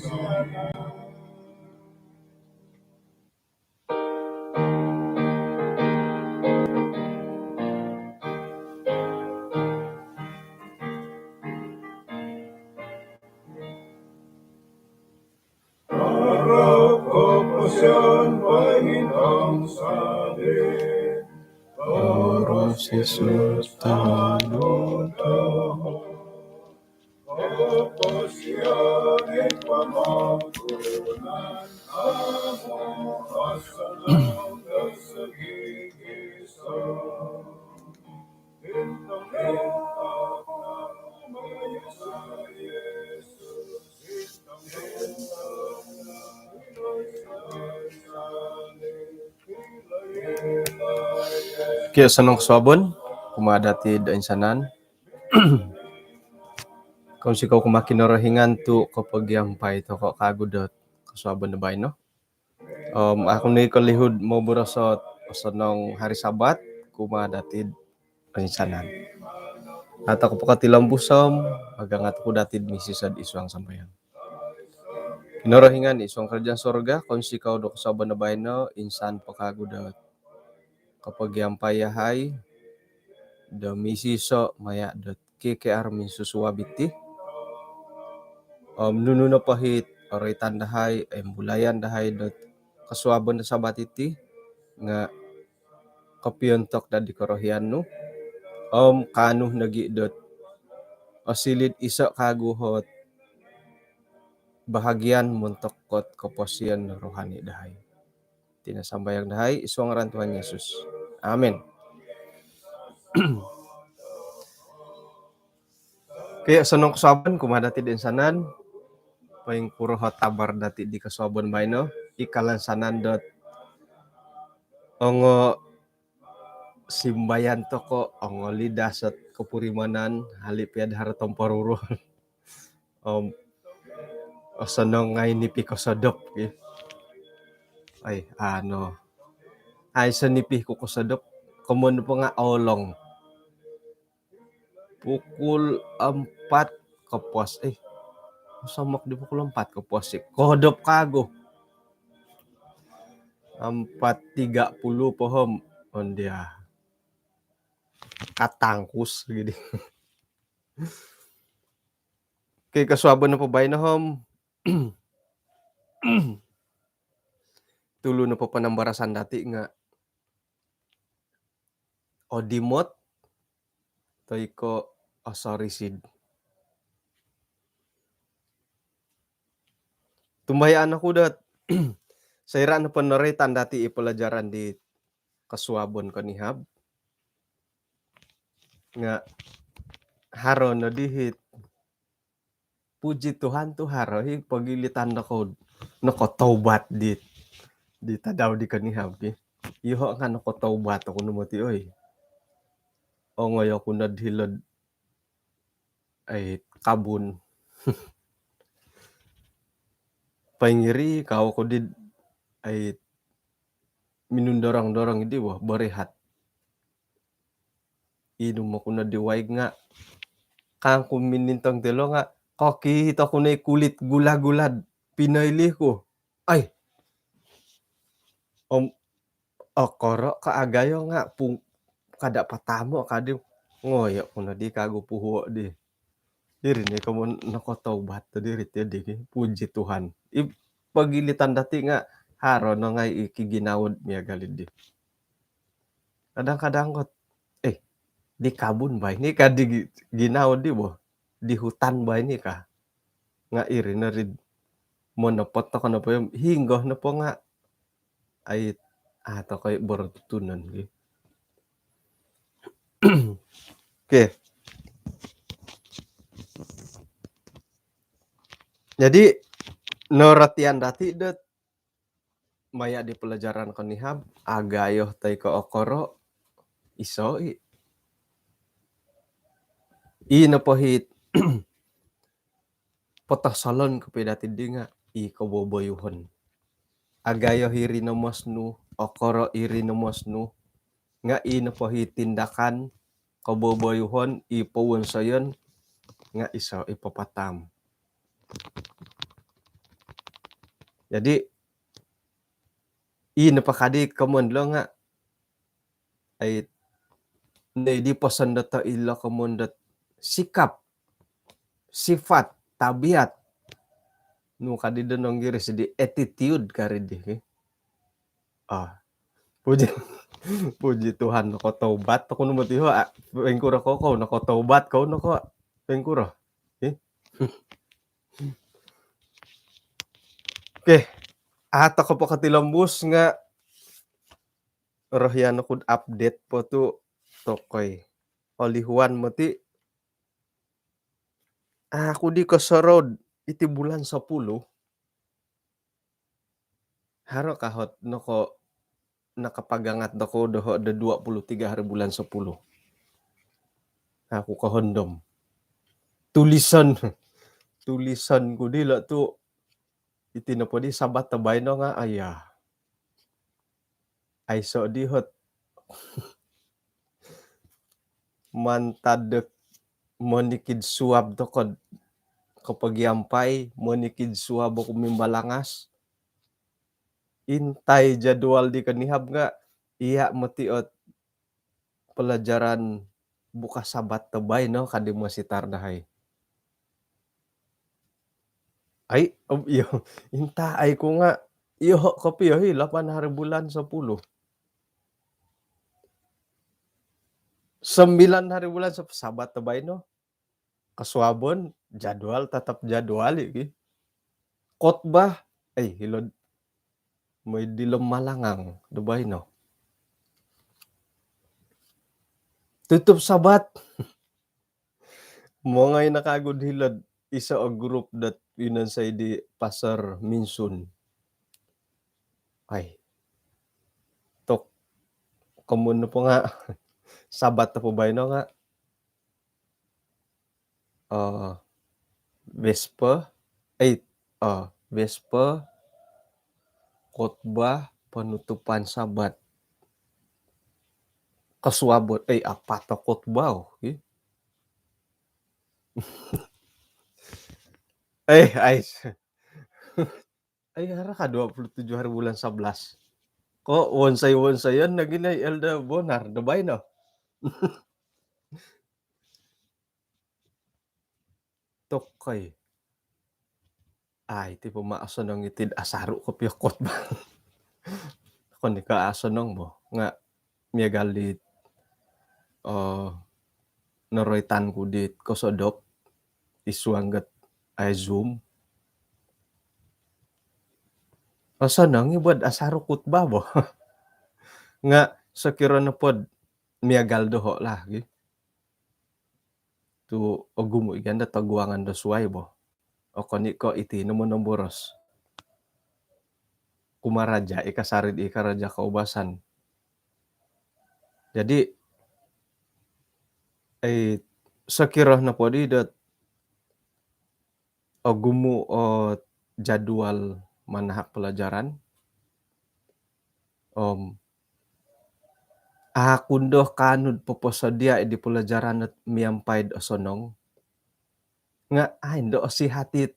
Harap ko po siyang Panginoong salin, Oras Jesus tanunod. Opo siyang ipamangkunan, amo asanang nagsagigisang. Hintang-hintang na umayo sa Jesus, hintang-hintang na kaya sanong swabon, kumadati da insanan. Kung sikaw kumakinarahingan tu kapag yang pa ito ko kagudot kaswabon na ba no? Akong ni kalihod mo burasot sanong hari Sabat kumadatid ang insanan. At ako pakatilang busom, agangat ko datid misisad iswang sambayan. Kinarahingan iswang kerjaan sorga, kung sikaw do kaswabon na ba no, insan pakagudot. Kapag yang payahay, da misiso maya dot KKR min susuwabiti. Nuno na pahit oray tandahay bulayan dahay dot kaswabon na Sabat iti nga kapiyontok da di korohian no. Kano nagi dot osilid isa kaguhot bahagian muntokot koposyan rohani dahay. Tinasambayang dahay iswang ngaran Tuhan Yesus. Amen. Kaya sanong kaswabon kumadati din sanan paing puro tabar dati di kaswabon bay no ikalansanan dot ongo simbayan toko ongo lidasat kapurimanan halipiad haratong paruro sanong ngay nipi kosadop ay sa nipi ko kosadop kumun po nga olong pukul 4 kapos samak di pukul 4 kapos kodop kago 4:30 pohom on dia katangkus gini. Kay kaswabon na po bay na hom tulo na po panambarasan dati nga odimot toy ko asarisid. Tumbayaan ako dat sayra na panaritan dati ipelajaran di kaswabon ko ni Hab nga haro na dihit puji Tuhan tu haro pagilitan na ko nakotaubat di tadaw di kanihab iho nga nakotaubat ako numati oy ongoy ako nadhilad ay kabun paingiri kao ko di ay minundorang-dorang hindi wah berehat inum ako na diwaig nga kang kuminintang telo nga kakita ko na kulit gula-gulad pinaili ko ay koro kaagayo nga pung kada patamo kadi ngoyo ko na di kago puho di diri ni kamo nakotaubat diri di puji Tuhan pagilitan dati nga haro na nga ikiginawod miya galid di kadang-kadang ko di kabun ba ini ka di ginawod di bo di hutan ba ini ka nga iri na rid mo napot ko na po yung hinggo na po nga ay ato kay bortunan okay. Jadi noratian dati dot maya di pelajaran ko ni Hab agayo tay ko okoro iso na pohit potasalon ko dati di nga ikoboboyuhon agayo hiri nomosnu okoro iri nomosnu nga na pohit tindakan koboboyuhon ipawon sayon nga iso ipapatam Jadi, napakadi kamun lo nga, ay di pasan data ila kamun dat sikap, sifat, tabiat, no kadida nang giris di attitude karidi. Ah, puji puji Tuhan nakataubat ako no matiho pengkura ko nakataubat ko no ko pengkura. Okay, ata ko pa katilambus nga rohyan ako update po to tokoy. Olihuan mo ti ako di ko sa road iti bulan 10 haro kahot no ko nakapagangat dako doho da 23 hari bulan 10. Ako kahondom. Tulisan tulisan ko dila to iti na po di sabat tabay no nga aya. Ay so di hot mantadek monikid suab to kod kapag yampay monikid suab ako mimbalangas intay jadwal di kanihab nga iya matiot pelajaran bukas sabat tabay no kadi mo si tardahay. Ay iyo inta ay ko nga iyo kapiyo 8 hari bulan 10. 9 hari bulan sa sabat tabay no. Kasuabon jadwal tetap jadwal iki. Khotbah ay hilod may dilem malangang debay no. Tutup sabat. Mo ngay nakagod hilod isa o group dat inansay di Pasar Minsun. Ay. Tok kamun na po nga sabat na po ba no nga Vespa ay Vespa khotbah penutupan sabat kasuabot ay apat na khotbah ay hara ka 27 hari bulan 11. Ko wonsay-wonsayan na ginay elda bonar dabay no. Tokay. Ay ti pumaasanong itid asaro ko piyo khotbah. Kon ni kaasanong mo nga miagalit naroytan ko dit kosodok iswanggat ay Zoom. Asanang ibad asaro khotbah bo. Nga sakira na pod miagal doho lagi. Tu ogumo iganda taguangan do suway bo. O kani ko iti naman ng boros. Kumaraja ikasarid ikaraja kaubasan. Jadi ay sakira na po di dat ogumo o jadwal manahak pelajaran. Akundoh kanud poposadia di pelajaran at miampaid osonong. Nga ay do si hati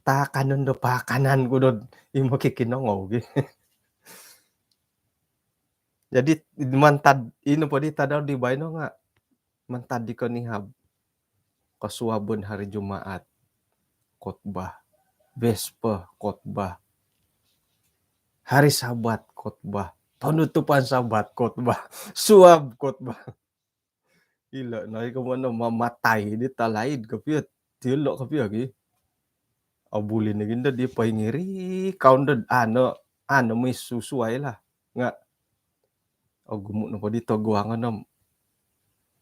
ta kanon do pa kanan ko do imo kikinongo. Jadi mantad ino po di tadaw di bay no nga mantad di kanihab kasuabon hari Jumaat khotbah, Vespa khotbah, hari Sabat khotbah, penutupan Sabat khotbah, suab khotbah. Ila na ikaw ano mamatay di talaid kapiyot tilo kapiyot gi. Abulin na ginda di pahingiri kaundad ano may susuay lah nga gumo na po dito guwangan nam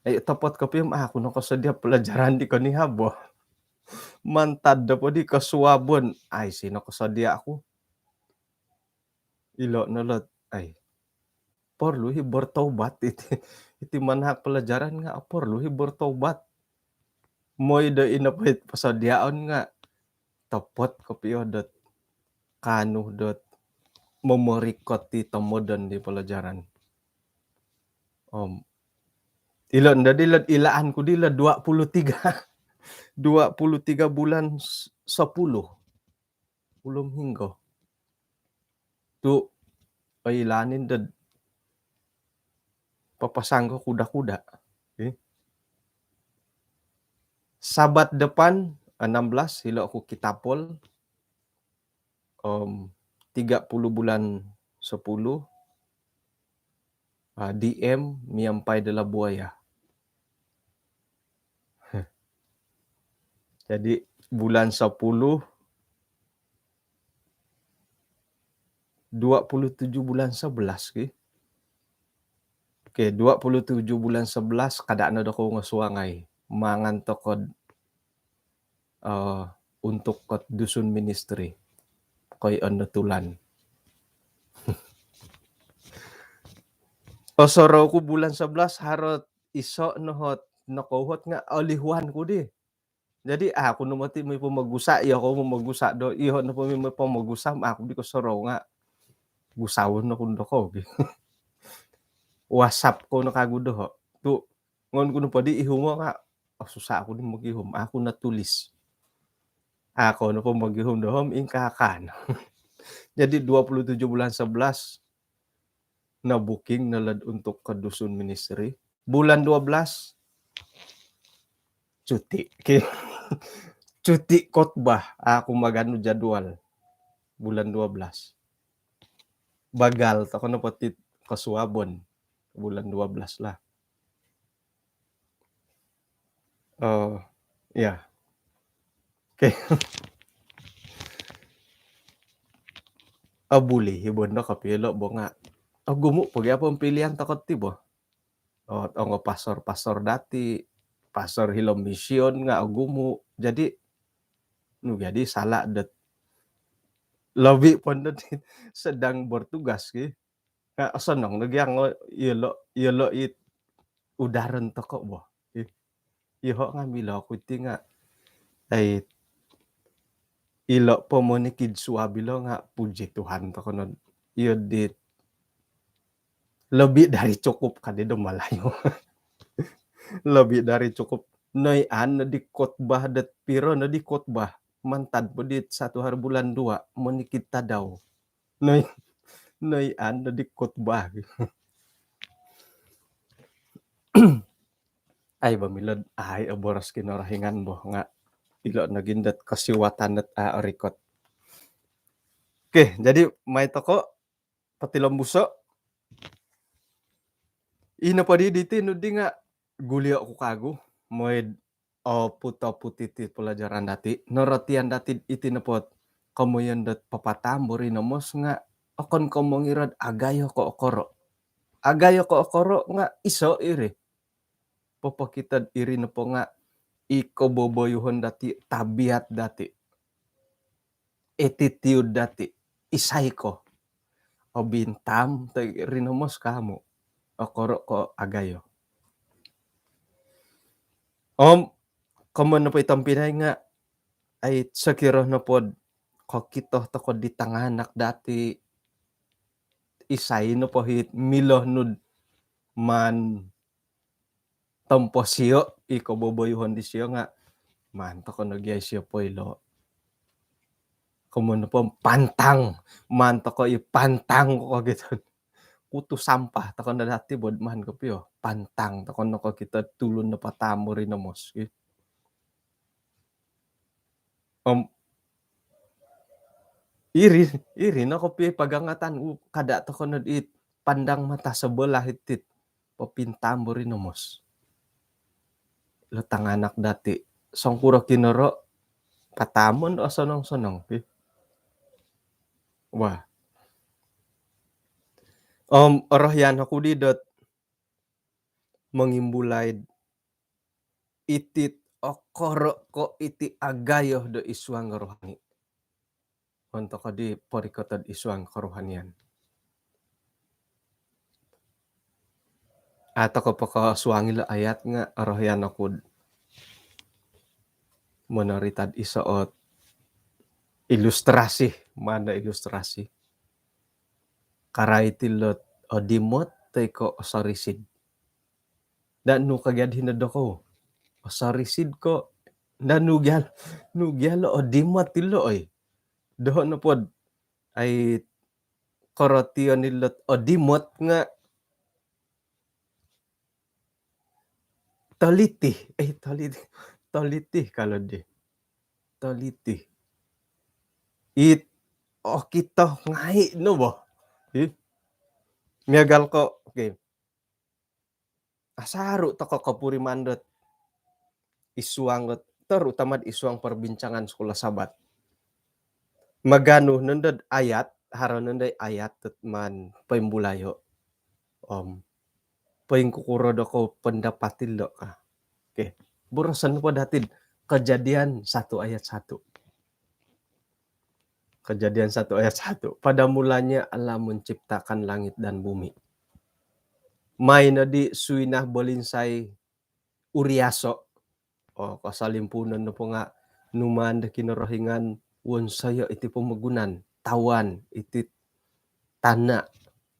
ay tapat kapiyom ako no kasadya pelajaran di kanihab mantad da po di kasuabon ay sino kasadya ako ilo nalot ay porlo hibor taubat iti manhak pelajaran nga porlo hibor taubat moy da inapit pasadyaon nga tapot kapiyo dat kanu dat memorikot ti tamodan di pelajaran. Ilon da dilad ilaan ko dila 23 bulan 10 ulom hinggo. tu pailanin dad papasang ko kuda-kuda. Sabat depan 16 hilo aku kitapol 30 bulan 10 DM Miampai de la Buaya. Jadi bulan 10 27 bulan 11 Oke, 27 bulan 11 kadakna dako ngasuangay mangan tokod untuk kot dusun ministry koy tulan. Osoro ko bulan 11 harot iso nohot nakohot nga alihuan ko di. Jadi ako numati may pumagusa ako pumagusa do iho na po may pumagusa ako di ko soro nga gusawon na kundo ko. WhatsApp ko na kagudo ho. Tu ngon kuno pa di ihumo nga susah ako din maghihom ako natulis. Ako na po maghihom dohom ingkakan. Jadi 27 bulan 11 na booking nalad untuk ke dusun ministry. Bulan 12 cuti. Cuti khotbah aku magano jadwal. Bulan 12. Bagal ako na pati kasuabon. Bulan 12 lah. Ya. Oke. Buli hibon na kapilo bo nga. Gumo pag apa pilihan takot tibo. Ang pastor dati, pastor hilom mission nga gumo. Jadi salah dat lebih pun sedang bertugas nga senang nagyang yelo it udaran toko bo. Iho nga milo kuti nga ay ilo pomonikid suabilo nga puji Tuhan toko non dit lebih dari cukup kadido malayo. Lebih dari cukup. Noy na di khotbah dat piro na di khotbah. Mantad po dit 1 hari bulan 2 menikit daw. Noy na di khotbah. Ay bamilod ay aboras kinorahingan bo nga ilo nagindat kasiwatan dat rikot. Oke, jadi may toko patilom buso. Ina pa di diti no di nga gulio ako kago moy puto putiti pelajaran dati noratian dati iti napot kamoyan dat papatambori namos nga akon komongirad agayo ko okoro nga iso iri popokitad iri na po nga ikoboboyuhon dati tabiat dati attitude dati isay ko o bintam rinamos kamo okoro ko agayo. Kaman na po itang pinay nga ay sakiro na po kokito to ko di tanganak dati isay no po hit milo nud man tampo siyo ikoboboyuhon di siyo nga man to ko nagyay siyo po ilo kaman na po pantang man to ko ipantang ko gitu kuto sampah to ko na dati bod man ko piyo pantang to ko na ko kita tulon na patamo rin na mos iri na ko pi pagangatan kada to ko na it pandang mata sebelah itit popintamo rin na mos letang anak dati songkuro kinoro patamon o sonong wah orohyan ako didot mengimbulay itit okoro ko iti agayo do iswang rohani untuk ko di porikotad iswang kerohanian atau ko poko suangil ayat nga orohyan ako monoritad isoot ilustrasi mana ilustrasi karaitilot o dimot teko osorisid dan nu kagyad hinado ko osorisid ko dan nugyalo o dimot tilo doon na pod ay Korotio nilot odimot nga tolitih, tolitih kalau di, tolitih. Okito ngai no boh, miagal ko okay. Asaru to ko kapuri mandot isuang terutama isuang perbincangan sekolah sabat. Magano nundod ayat, haro nunday ayat man paimbulayo. Paing kukuro do ko pendapatil do ka. Okay. Burasan po datid Kejadian 1 ayat 1. Kejadian 1 ayat 1. Pada mulanya Allah menciptakan langit dan bumi. May na di suinah bolinsay uriaso. Kasalimpunan na po nga numan da kinorohingan won sayo iti pemagunan. Tawan iti tana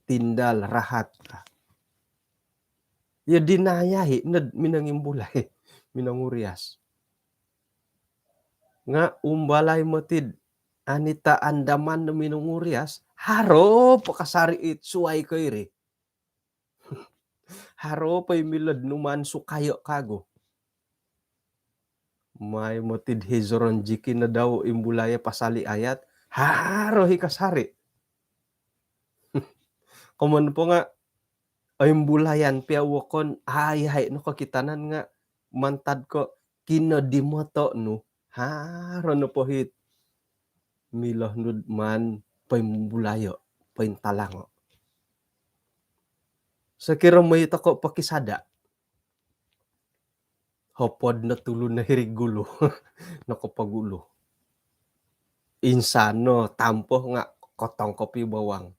tindal rahat ka. Ya dinayahi ned minangimbulay minangurias. Nga umbalay motid anita andaman na minungurias haro pakasari it suway ko iri. Haro pa'y milad numan sukayo kago. May motid Hezron jikin na daw imbulaya pasali ayat haro hikasari. Kuman po nga ay imbulayan piawakon ay no kakitanan nga mantad ko kinodimoto no haro no pohit milah nud man paimbulayo paintalango. Sakira may tako pakisada. Hopod na tulo na hirigulo. Nakapagulo. Insano tampo nga kotong kopi bawang.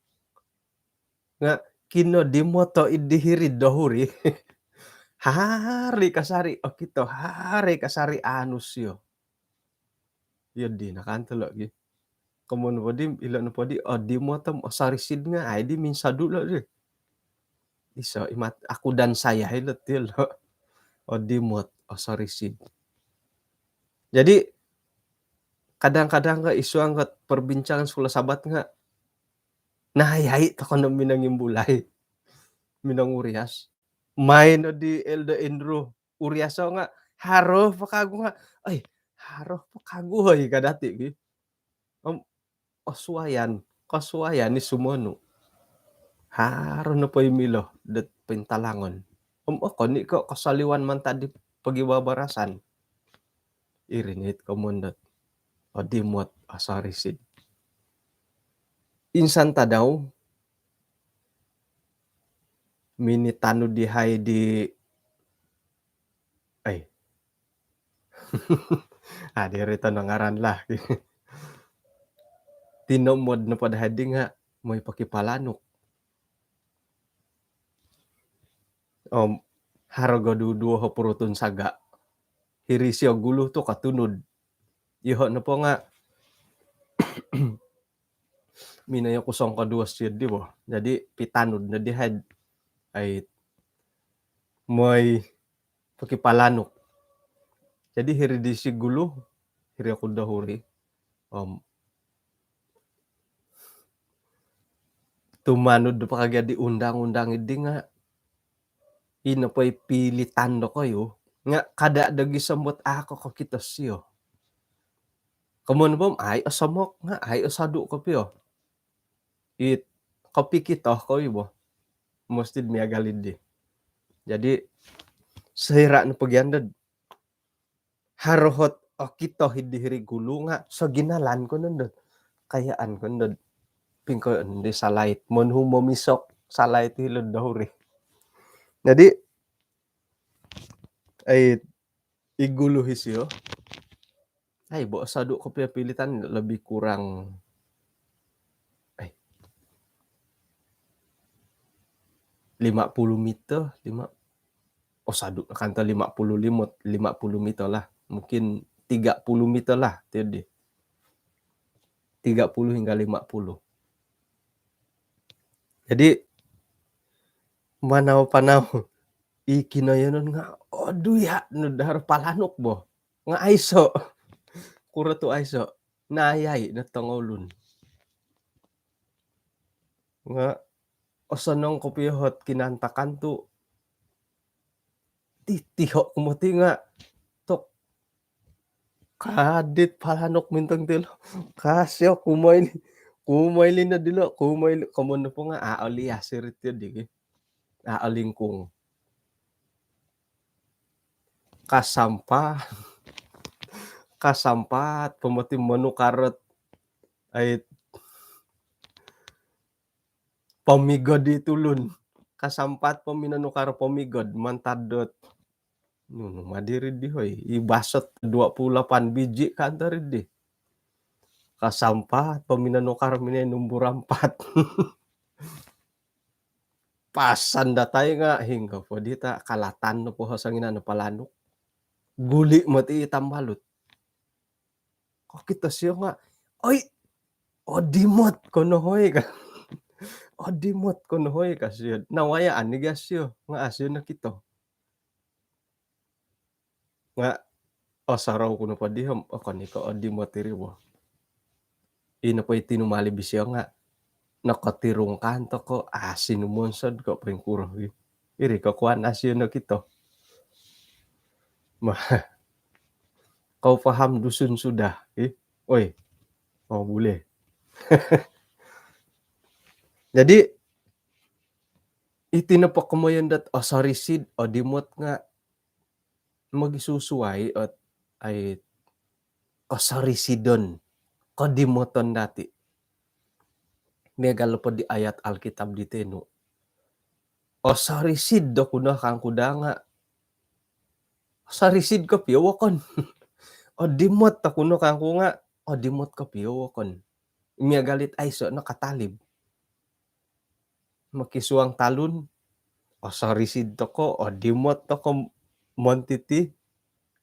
Nga kinodimoto idihirid dahuri. Hari kasari okito hari kasari anus yo. Yun di nakantalo gi. Kamun po di ilan po di dimoto asarisid nga ay di minsadu lo di. Iso imat aku dan saya hilot yun lo. Dimot asarisid. Jadi kadang-kadang nga isu angkat perbincangan sekolah sabat nga nahayay to kono minangimbulay. Minangurias. May no di Elda Indro Uriaso nga haro pakago nga ay haro pakago ay kadati gi. Kasuayan ni sumono. Haro na po imilo dat pintalangon. Ako ni ko kasaliwan man tadi pagibabarasan. Irinit komundot. Dimot asarisid. Insan tadaw minitano dihay di ay dirito nangaran lah. Tinomod na padahadi nga may pakipalanok. Haraga duduo ho purutun saga. Hirisyo gulo to katunod. Iho na po nga minayo kusong kaduas yun, di ba? Jadi pitanod na dihay ay may pakipalanok. Jadi hiridisi gulo, hiri ako dahuri. Tumanod pa kagad di undang-undang idi nga inapay pilitan do kayo nga kada dagi samot ako kakita siyo. Kamun bom ay asamok nga ay asadu ko piyo. Kopi kita ko ibo. Mustid miagalid di. Jadi sahira na pagyandad. Harohot kita hidihiri gulo nga sa ginalan ko nundod. Kayaan ko nundod. Pingko hindi salait. Monhu momisok salait hilod dahuri. Jadi ay iguluhi siyo. Ay bo sadu ko pilitan lebih kurang 50 meter, sadu kanta 50 meter lah. Mungkin 30 meter lah. Tadi 30 hingga 50. Jadi manaw-panaw ikinayonon nga duya nudar palanok bo. Nga aiso. Kuro to aiso. Nayay na tangolun. nga osanong kopihot kinantakan tu titiho kumuti nga tok kadit palanok mintang tilo kasyo kumaili na dilo kumaili komono po nga aoli asirit yun di aalingkung kasampa kasampat pamati manukarot ay pamigod itulun kasampat paminanukar pamigod mantadot madiri di hoy ibasot 28 biji kanto rin di kasampat paminanukar minay number 4 pasan datay nga hingga po dita kalatan no po sa ina no palanok guli mati itambalot kakita siya nga ay odimot kono hoy ka odimot kono hoy kasyo nawayaan ni gasyo nga asyo na kito nga asaraw kuno pa dihom o kanika odimot iribo ino po itinumali bisyo nga nakatirong kanto ko sinumonsod ko pringkuro iri kakuan asyo na kito kau paham dusun sudah oy boleh jadi itinapak mo yan dat osarisid odimot nga magisusuway at ay osarisidon kodimoton dati megalo po di ayat alkitab di teno osarisid do kuno kang kuda nga osarisid ko piyawakon odimot ta kuno kang ku nga odimot ko piyawakon imiagalit ay so nakatalib makisuang talun osarisid to ko odimot to ko montiti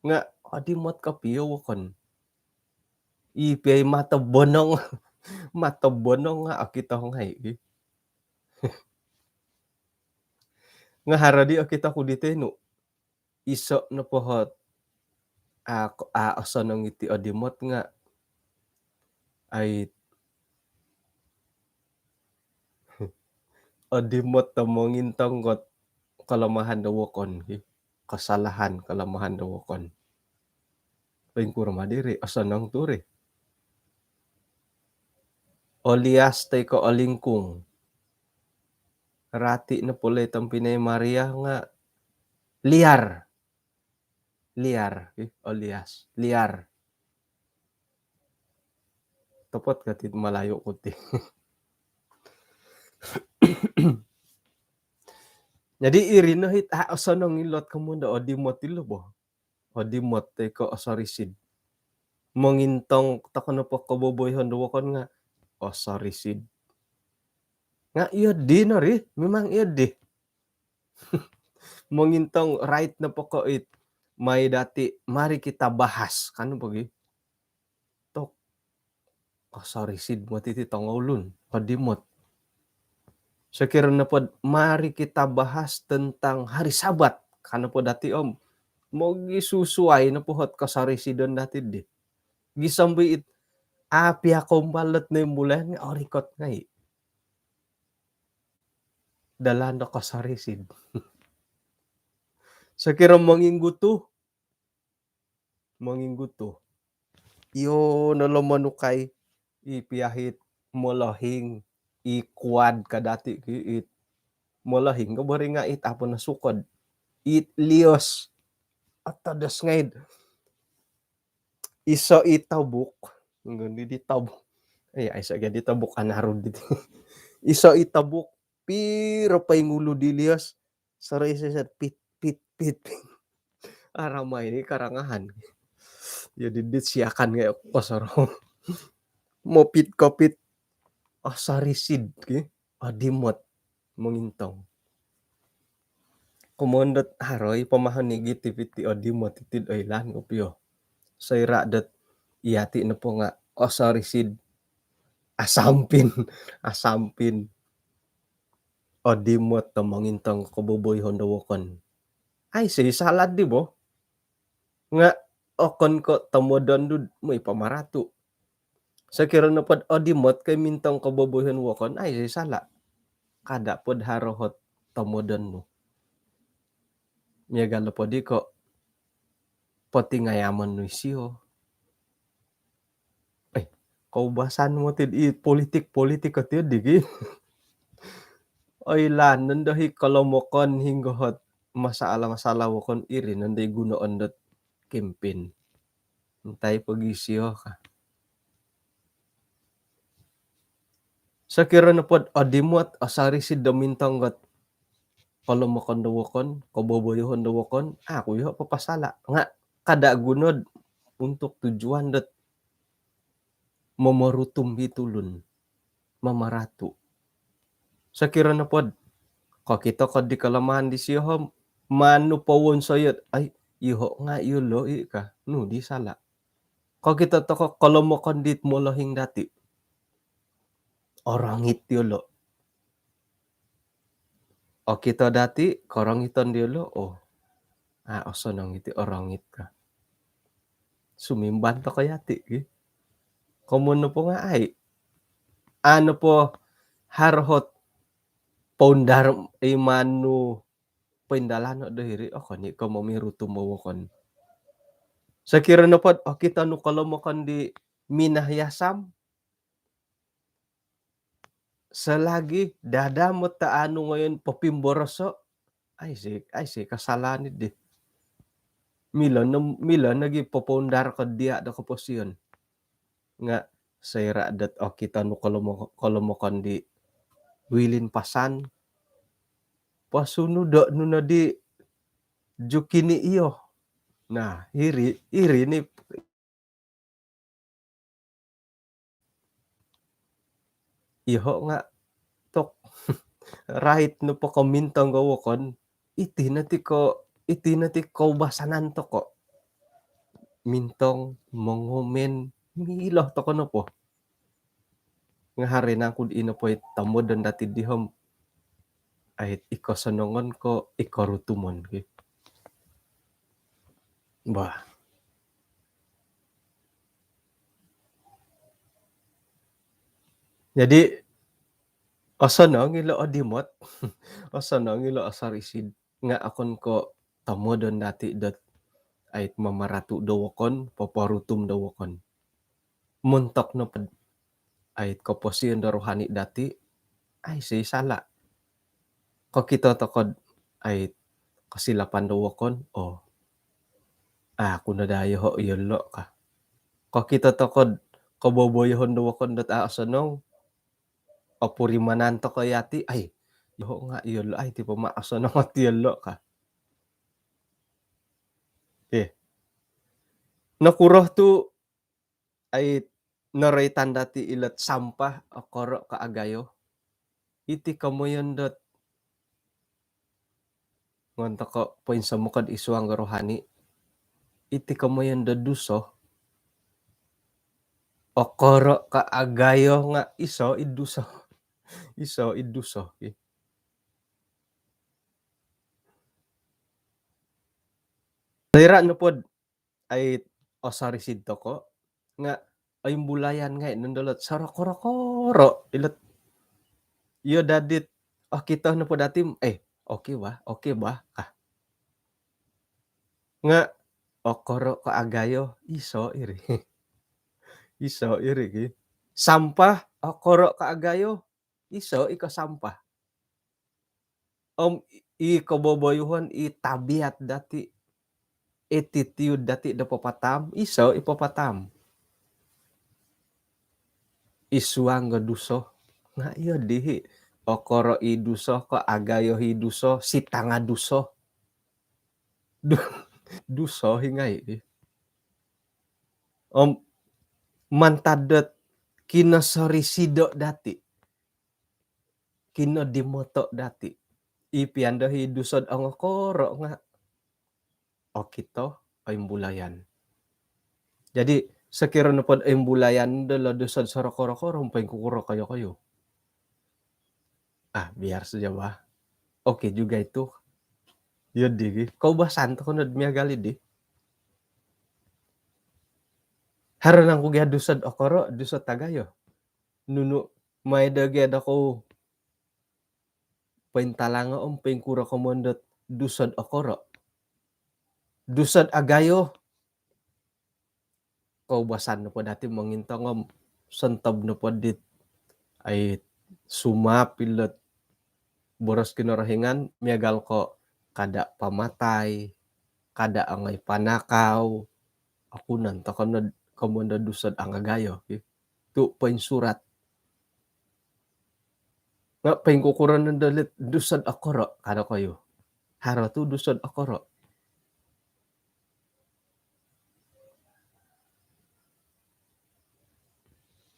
nga odimot ka piyawakon ipiyay matabonong nga akita ko ngay nga haradi akita ko diteno iso na pohot osanong iti odimot nga ay odimot ta mongintong got kalamahan dawakon kasalahan kalamahan dawakon pengkuro madiri osanong turi olias tay ko alingkung rati na pulay tang Pinay Maria nga liar olias liar topot katit malayo kuti jadi iri no hit osanong ilot kamunda odimot ilo bo odimot tay ko osarisid mongintong takono po kaboboyhon dawakon nga osarisid nga iya di na ri memang iya di mongintong right na po ko may dati mari kita bahas kano pagi tok osarisid mo titi tongolun odimot sekira na po mari kita bahas tentang hari Sabat kano po dati mo gisusuay na po hot kasarisidon dati di gisambi api akong balot na yung bulan nga orikot ngay dala na kasarisid sekira mangingguto iyo nalamanukay ipiyahit molahing ikwad kadati it molahing kabari nga apon na sukod lios at tadas ngayon iso itabuk hindi di tabuk ay sa di tabuk anarod dito iso itabuk piro pa yung ulo dilios saray sa pit aramay ni karangahan jadi dit siakan ngayon pasaro mopit kopit osarisid odimot mongintong kumondot haroy pamahanigi tipiti odimot titid oilan upyo sayra dat iyati na po nga osarisid asampin odimot to mongintong kaboboyhon dawakon ay say salad di bo nga okon ko tamodon dud mo ipamaratu sa kira na pod odimot kay mintong kaboboyhon wakon ay say sala kada pod harohot tomoden mo. Miagalo podi ko poti ngayaman no isiyo. Ay, kaubasan mo tid politik kat yun digi. Oy lan nandahi kalomokon hinggohot masalah wokon iri nanday gunoon dot campaign. Entay pagisiyo ka. Sakira na pod adimot asari si damintang gat kalomokon dawokon, kaboboyohon dawokon, ako yo papasala. Nga kada gunod untuk tujuan dot momorutum hitulun, mamaratu. Sakira na pod, kakita ka di kalamahan di siyo manu pawon sayot, ay, iho nga yulo ka, no di sala. Kakita to ka kalomokon dit molohing dati, orangit yulo. O kita dati, karangitan yulo, oso nang iti orangit ka. Sumimban to kayati, Komuno po nga ay, ano po, harhot, pondar, manu, pendalano dahiri, ni ko mamiruto mawakon. Sakira na pod, kita no kalomokan di minahyasam, selagi dadamot taano ngayon papimboroso, ay si kasalanid di. Milan nagi popondar ka dia da kaposyon. Nga sayra dat kita no kalomokan di wilin pasan, pasunod no na di jukini iyo. Nah, iri ni iho nga tok right no po komintang gawokon iti nati ko basanan to ko mintong mongomen miloh to kono po nga hari na kud ino po tamod dan dati dihom ay iko sonongon ko ikorutumon bah. Jadi osono ngilo odimot osono ngilo asarisid nga akon ko tamodon dati dot ay mamaratu dawokon paparutum dawokon muntok no ay kaposiyon da rohani dati ay si sala ko kita tokod ay kasilapan dawokon kuno dayo ho yolo ka ko kita tokod kaboboyohon dawokon dot asanong apurimanan to kayati ay ho nga yolo ay tipo maasanong at yolo ka nakuroh tu ay naraitan dati ilat sampah akoro kaagayo iti kamoyon dot ngonto ko poinsa mo kad isuang rohani iti kamoyon da duso okoro kaagayo nga iso iduso Dayra no pod ay osarisid to ko nga ay bulayan nga nandolot sarokoro ilat iyo dadit kita na po dati okay ba nga okoro kaagayo iso iri sampah okoro kaagayo iso ika sampah ikaboboyuhon tabiat dati attitude dati da papatam iso ipapatam isuang nga duso nga iyo dihi okoro iduso ko agayo hiduso sitanga duso duso hingay mantadot kinasorisido dati kinodimoto dati ipiando hidusod ang okoro nga kito ay bulayan jadi sekira na pod ay bulayan dala dusod sa rokoro rumpay kukuro kayo biar saja ba okay juga itu yun di kau ba santo kunod miya gali di haron ang kugya dusod okoro dusod tagayo nunu may daged ako paintalanga paingkura komondot dusod okoro. Dusod agayo. Kaubasan na po dati mangintangom sentob na po dit ay sumapilot boros kinorohingan miagal ko kada pamatay, kada angay panakaw, akunan takanod kamonda dusod ang agayo. Tu pain surat. Nga pain kukuran ng dalit dusod akoro kada kayo. Haro tu dusod akoro.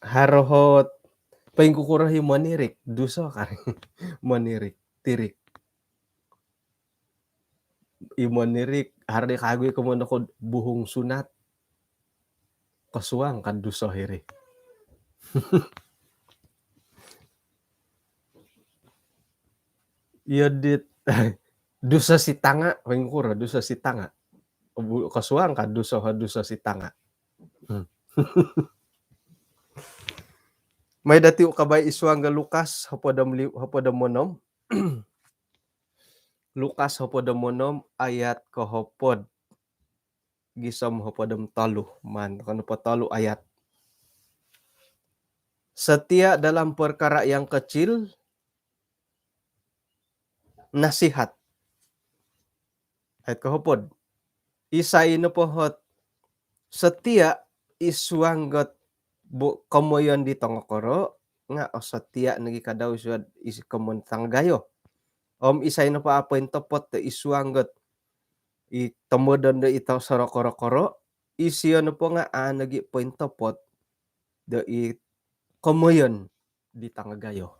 Harohot pain kukurahi manirik duso kari manirik tirik. Imanirik harde kagoy kamonda ko buhong sunat. Kasuang kan duso hiri. Iya dit dusa si tanga pain kukura dusa si tanga. Kasuang kan dusa si tanga. May dati ukabay iswang ga Lukas hapadam monom. Lukas hapadam monom ayat kahapod gisam hapadam 3 man kano pa 3 ayat. Setia dalam perkara yang kecil, nasihat. Ayat kahapod. Isay no pohot setia iswanggot kamoyon di tongokoro nga o setia nagi kadaw suad isi kamon tanggayo. Isay no pa apoy topot te iswanggot itamodon de itaw sorokoro-koro isiyo no po nga nagi point topot de kamoyon di tanggayo.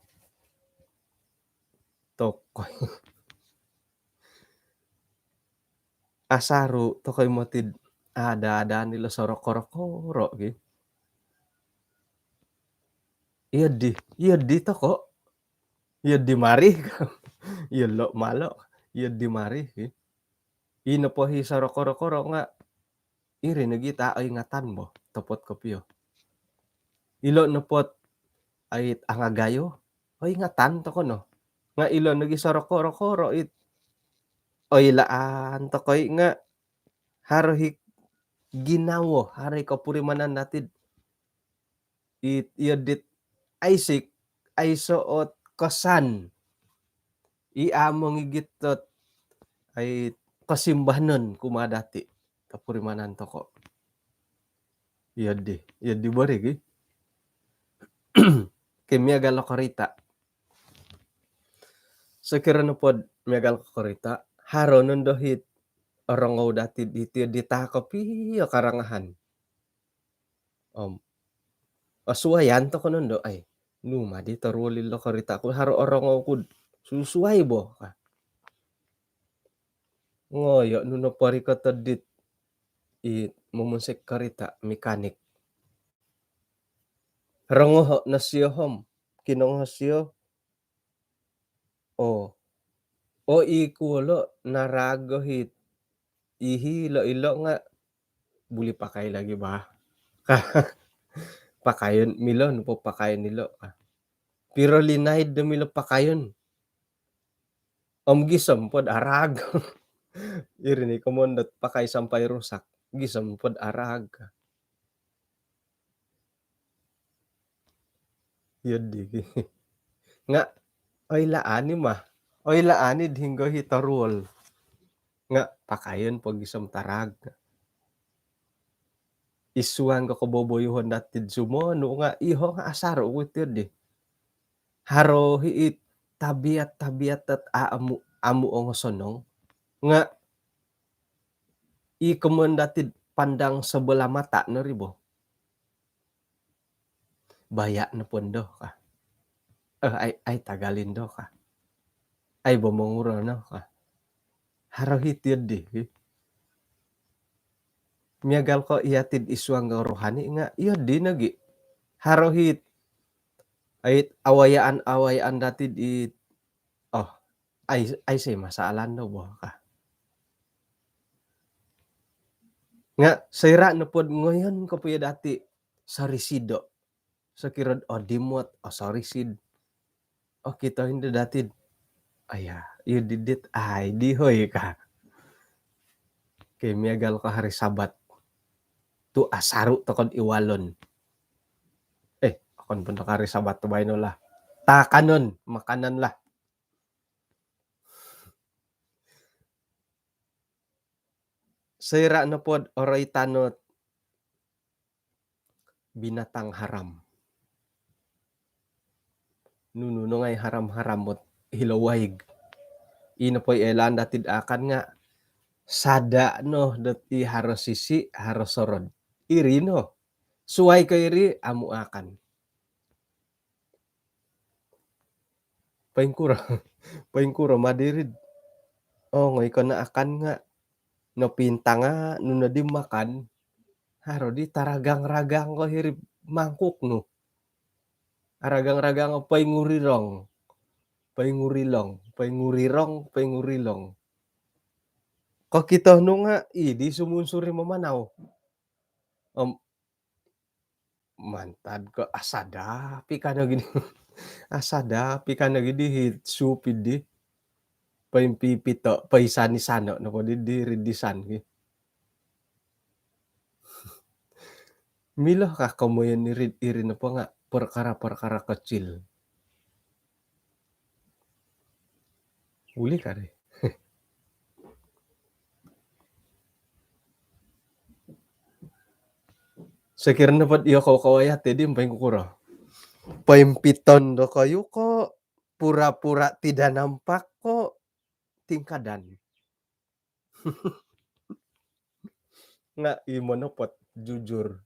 Tokoy. Asaru tokoy motid ada nila sorokoro-koro gitu. Iya di toko. Iya di mari. Iya lo malo. Iya di mari. Ino po hi sorokoro-koro nga iri nagita ay ngatan mo topot kopyo. Ilo no pot ay angagayo. Ay ngatan to ko no. Nga ilo nagi sorokoro-koro oy laan to koy nga harohik ginawo hari kapurimanan natid iadit Isaac ay suot kasan iamong igitot ay kasimbahanon kumadati kapurimanan to ko. Iadi barig kimiagal karita. Sekira no pod miagal karita haro nun dohit orongaw dati diti ditakapi karangahan. Asuwayan to ko nun do ay numa di tarulil lo karita ko haro orongaw kud susuway bo ka. Ngoyo nuno pari ka tadit mumusik karita mekanik. Rongo na siyo hom kinong siyo o ikulo narago hit ihilo ilo nga buli pakay lagi ba? Pakayon milo no po pakayon nilo. Pero linaid na milo pakayon. Gisam pod arag. Irini komondot pakay sampay rusak. Gisam pod arag. Yadi. Nga oy laani mah. Oy laani hinggo hitarul. Nga pakayon po gisam tarag. Isuang ko boboyuhon datid sumo no nga iho nga asaro witid di. Haro hiit tabiat at amu ong sonong nga ikomendatid pandang sebelah mata no ribo. Baya na pondo ka. Ay tagalindo ka. Ay bomonguro no ka. Haro hitid di. Miagal ko iatid iswang rohani nga iyo di nagi. Haro hit ay awayaan datid ay say masalan no bo ka. Nga sayra no pod ngoyon ko puya dati sa resido. Sa kirod dimot sarisid. Kita hindi datid Aya, ieu didit ay di heuy ka. Ke miagal ka hari Sabat tu asaru tokod iwalon. Akon pundak hari Sabat tu bae lah. Takanon, makanan lah. Seira na pod oroy tanot binatang haram. Nuno ngay haram-haramot hilawaig. Ino poy elan datid akan nga sada no deti haros sisi haros sorod. Iri no. Suway ka iri amu akan. Paingkura paingkura madirid. Oh ngoy ko na akan nga no pinta nga no na di makan haro di taragang-ragang ko hirip mangkuk no. Aragang-ragang paingurirong. Paingurilong, paingurirong, paingurilong. Kakita no nga idi sumunsuri mamanaw. Mantad ko asadapi kana gini. Asadapi kana gidi hit supid di. Paimpipito paisanisano no ko di ridisan gi. Milah ka kamoyan iri na pa nga perkara-perkara kecil. Uli ka rin. Sekiranya dapat iya kawayat di paing kukura. Paimpiton do kayo ko pura-pura tidak nampak kok tingkadan. Nga imo na pot jujur.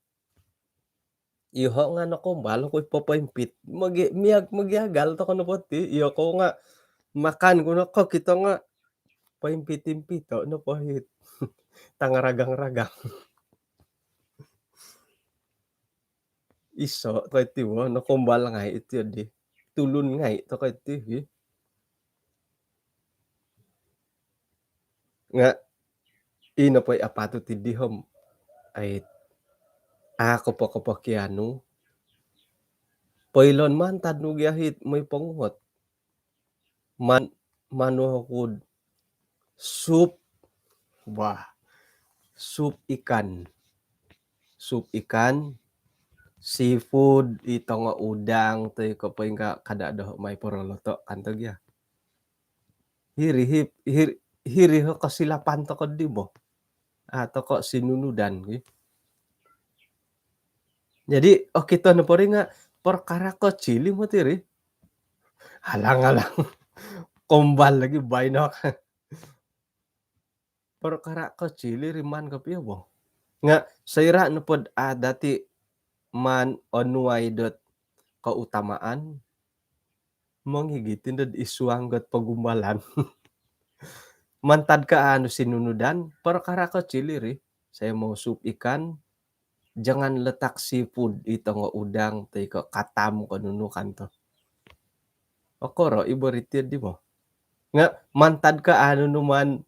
Iho nga nakumbalo ko ipapaimpit. Magiagal to kono pot iyo ko nga makan ko na ko kita nga paimpit-impito no pahit. Tangaragang-ragang. Iso kay ti mo nakumbal nga iti di. Tulun nga to kay ti nga ino pa'y apato ti dihom ay kopo-kopo kiano. Pailon man tadno gyahit may panguhot. Manuhukod soup wah soup ikan. Soup ikan, seafood, ito nga udang, toy kapoy nga kadado may poroloto kanto gya. Hiri ho kasilapan to kod di mo. Ato ko sinunudan. Jadi kita na po rin nga perkara kecil mo tiri. Halang-halang. Kumbal lagi bainok. Perkara kecil riman kapiyo mo. Nga sayra na pod dati man onuay dot kautamaan manghigitin dad isuanggot pagumbalan. Mantad ka sinunudan perkara kecil iri. Saya mau sup ikan, jangan letak seafood ito nga udang tay ko katam ko nunukan to. Okoro iboritir di mo. Nga mantad ka numan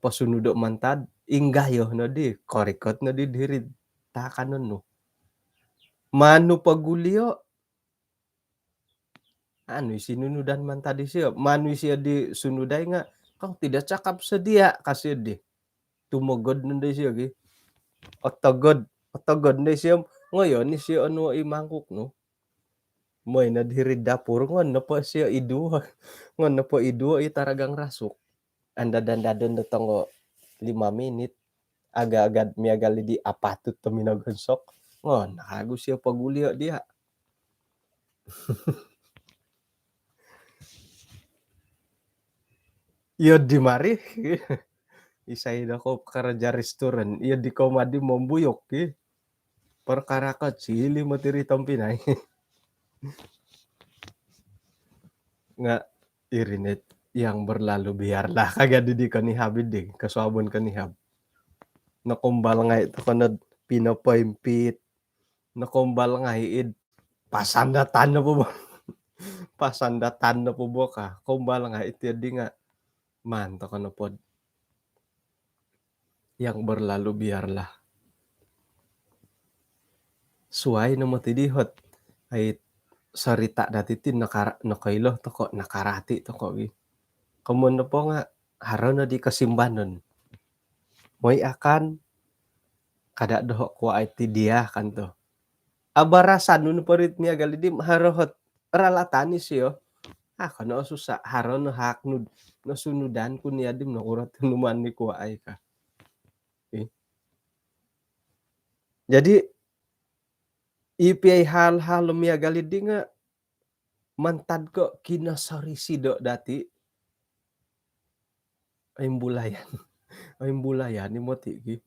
pasunudo mantad inggayo no di korikot no di dirid takanon no. Manu pagulio sinunudan mantad siya. Manu siya di sunuday nga kang tidak cakap sedia kasi di. Tumugod nun day siya gi. Otogod day siya. Ngayon ni siya ano imangkok no. Moy na dirid dapur ngon na po siya idua. Ngon na po idua itaragang rasuk. Andadandadon na tongo 5 minit. Agad-agad miagali di apatut to minagonsok. Ngon nakago siya pagulio dia. Iyo di mari. Isay na ko karaja restoran. Iyo di ko madi membuyok perkara kecil mo tiri Pinay. Nga irinet yang berlalu biarlah kagad di kanihab di kasuabon kanihab. Nakumbal nga ito kanad pinapaimpit. Nakumbal nga iid pasandatan na po ba? Pasandatan na po ba ka? Kumbal nga ito di nga man to kano pod. Yang berlalu biarlah. Suway na matidihot ay sarita dati tin nakailo to ko nakarati to ko komo po nga harana di kasimbanon, moy akan kada doho ko ay ti dia kanto. Abarasan no parit niya galidim harohot ralatan siyo. Kana susa haron no haknud no sunudan kun niya dim no urat numan ni ko ay ka. Eh. Jadi ipiay hal-hal miya galidi nga mantad ko kinasarisi do dati ay bulayan. Ay bulayan ni mo tigi.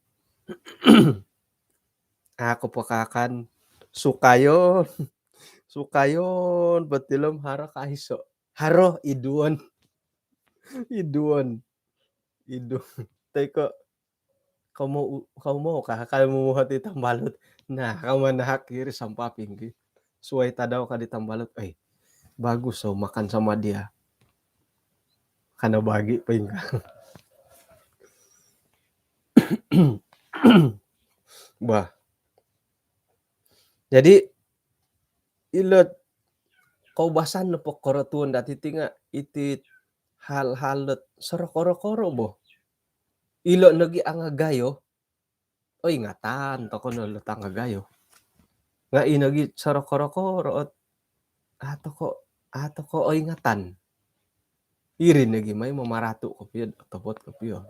Ako pakakan sukayon. Sukayon batilom hara kahiso. Haro iduon. Iduon. Idu. Teko kamo kakalimuhat ti tambalot. Nah, kamanahak kiri sampah pinggi. Suway tadaw ka di tambalot. Ay, bagus so makan sama dia. Kana bagi pa yung Bah. Jadi ilot kaubasan no po korotun dati tinga iti hal-halot sorokoro-koro bo. Ilo nagi angagayo. O ingatan to kono lot angagayo. Nga inagi sorokoro-koro at ato ko o ingatan. Irin lagi may mamarato ko piyo topot ko piyo.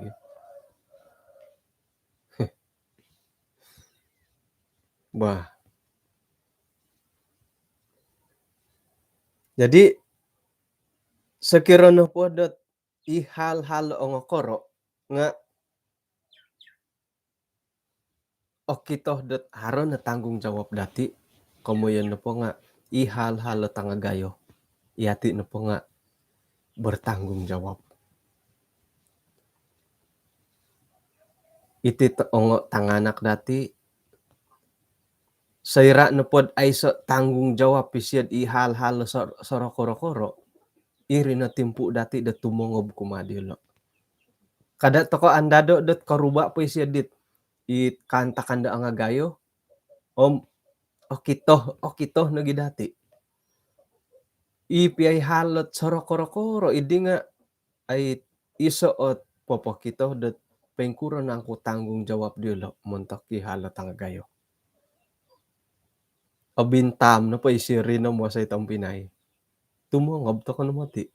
Bah. Jadi sekiranya po dot ihal-hal o koro nga o kito dot haron na tanggung jawab dati komoyon na po nga ihal-hal tangagayo iati na po nga bertanggung jawab. Iti ongo tanganak dati sayra na pod ay so tanggung jawab pisyad ihal-hal sorokoro-koro iri na timpu dati da tumongob kumadilo. Kada toko andado dot karuba pisyad dit it kanta kanda angagayo o kito nagi dati. Ipiay halot sorokoro-koro idi nga ay iso ot popo kito dot pengkuro na ko tanggung jawab dilo montok ihalot angagayo. O bintam no po isiri no mo sa itong Pinay. Tumongob to ko namati.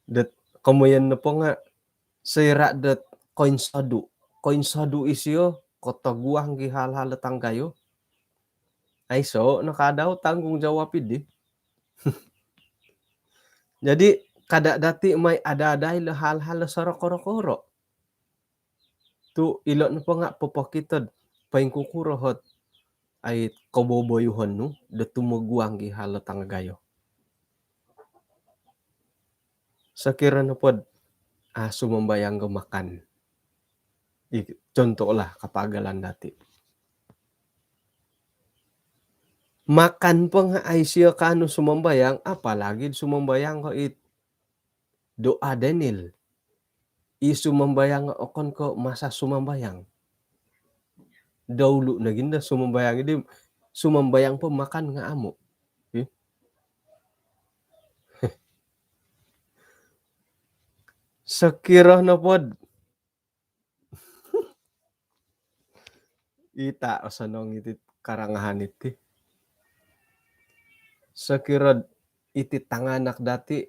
Dat kamuyan na po nga sayra dat koinsadu. Koinsadu isyo kotaguang gihal-hal tanggayo. Ay so nakadaw tanggung jawab idi. Jadi kada dati may ada-aday hal-hal sorokoro-koro. Tu ilo na po nga popokitod paingkukurohot ay kaboboyuhon no da tumuguang gihal tanggayo. Sakira na pod sumambayang gumakan. Contoh lah kapagalan dati. Makan pa nga ay siya kano sumambayang, apalagi sumambayang ko doa denil. Sumambayang okon ko masa sumambayang. Dawlo na ginda sumambayang idi sumambayang po makan nga amo. Sakira na pod ita o sanong iti karangahan iti. Sakira iti tanganak dati